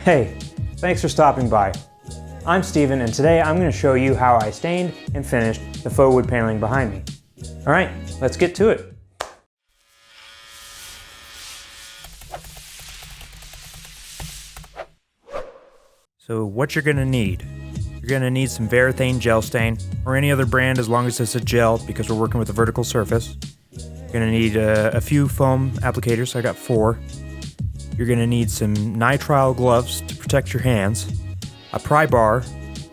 Hey, thanks for stopping by. I'm Steven, and today I'm going to show you how I stained and finished the faux wood paneling behind me. Alright, let's get to it. So what you're going to need. You're going to need some Varathane gel stain, or any other brand as long as it's a gel because we're working with a vertical surface. You're going to need a few foam applicators, I got 4. You're going to need some nitrile gloves to protect your hands, a pry bar,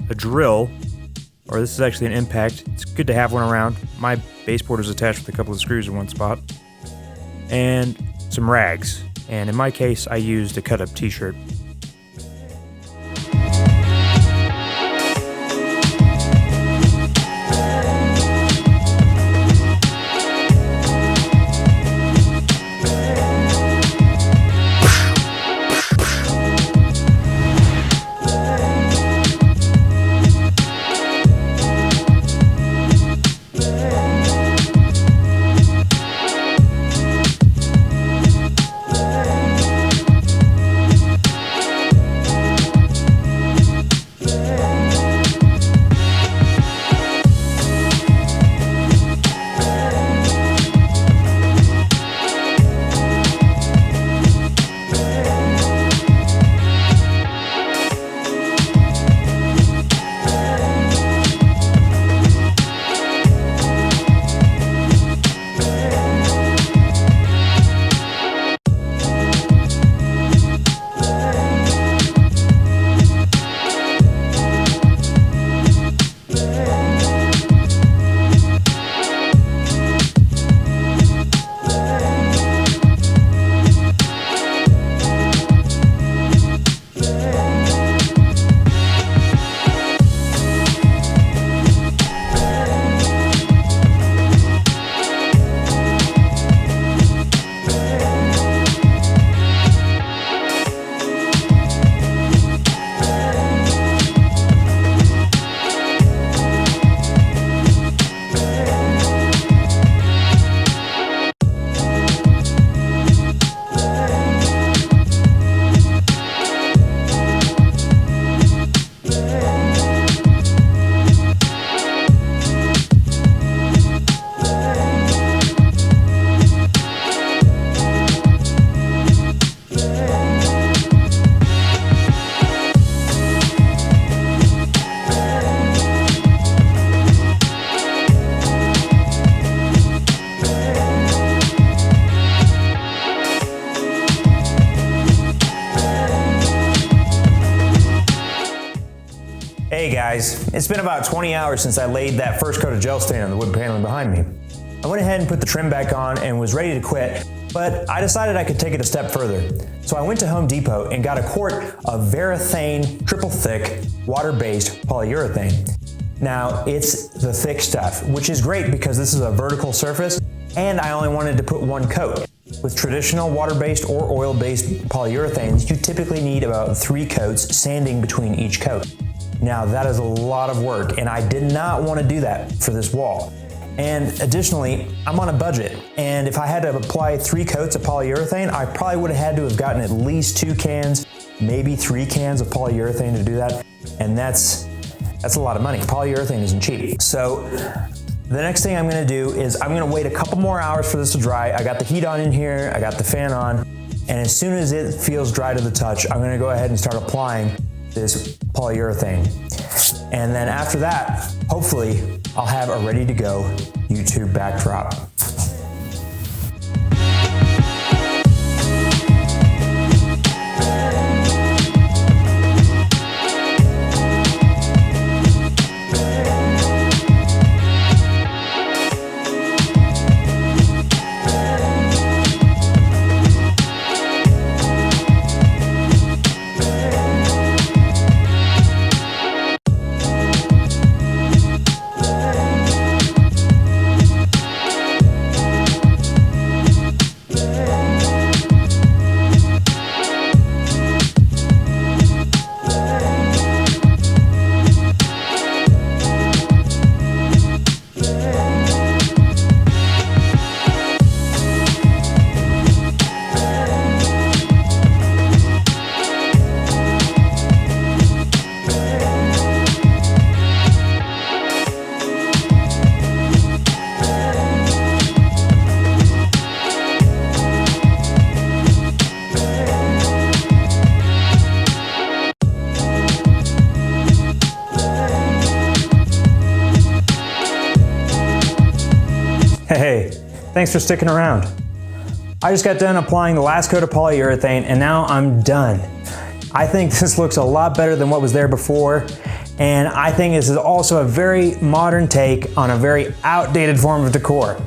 a drill, or this is actually an impact. It's good to have one around. My baseboard is attached with a couple of screws in one spot, and some rags. And in my case, I used a cut-up t-shirt. Hey guys, it's been about 20 hours since I laid that first coat of gel stain on the wood paneling behind me. I went ahead and put the trim back on and was ready to quit, but I decided I could take it a step further. So I went to Home Depot and got a quart of Varathane triple thick water-based polyurethane. Now it's the thick stuff, which is great because this is a vertical surface and I only wanted to put one coat. With traditional water-based or oil-based polyurethanes, you typically need about 3 coats, sanding between each coat. Now that is a lot of work and I did not want to do that for this wall. And additionally, I'm on a budget, and if I had to apply 3 coats of polyurethane, I probably would have had to have gotten at least 2 cans, maybe 3 cans of polyurethane to do that, and that's a lot of money. Polyurethane isn't cheap. So the next thing I'm going to do is I'm going to wait a couple more hours for this to dry. I got the heat on in here, I got the fan on, and as soon as it feels dry to the touch, I'm going to go ahead and start applying this polyurethane. And then after that, hopefully, I'll have a ready to go YouTube backdrop. Thanks for sticking around. I just got done applying the last coat of polyurethane and now I'm done. I think this looks a lot better than what was there before, and I think this is also a very modern take on a very outdated form of decor.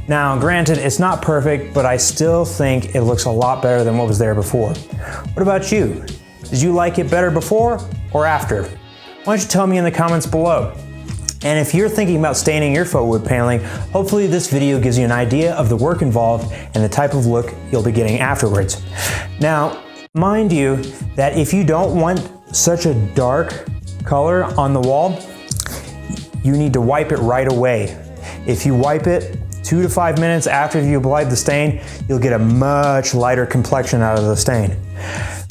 Now, granted, it's not perfect, but I still think it looks a lot better than what was there before. What about you? Did you like it better before or after? Why don't you tell me in the comments below? And if you're thinking about staining your faux wood paneling, hopefully this video gives you an idea of the work involved and the type of look you'll be getting afterwards. Now, mind you that if you don't want such a dark color on the wall, you need to wipe it right away. If you wipe it 2 to 5 minutes after you applied the stain, you'll get a much lighter complexion out of the stain.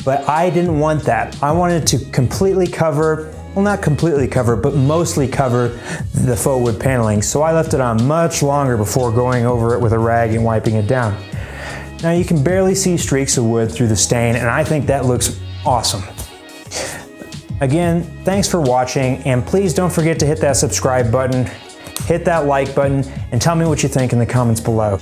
But I didn't want that. I wanted to completely cover, well, not completely cover, but mostly cover the faux wood paneling. So I left it on much longer before going over it with a rag and wiping it down. Now you can barely see streaks of wood through the stain, and I think that looks awesome. Again, thanks for watching, and please don't forget to hit that subscribe button, hit that like button, and tell me what you think in the comments below.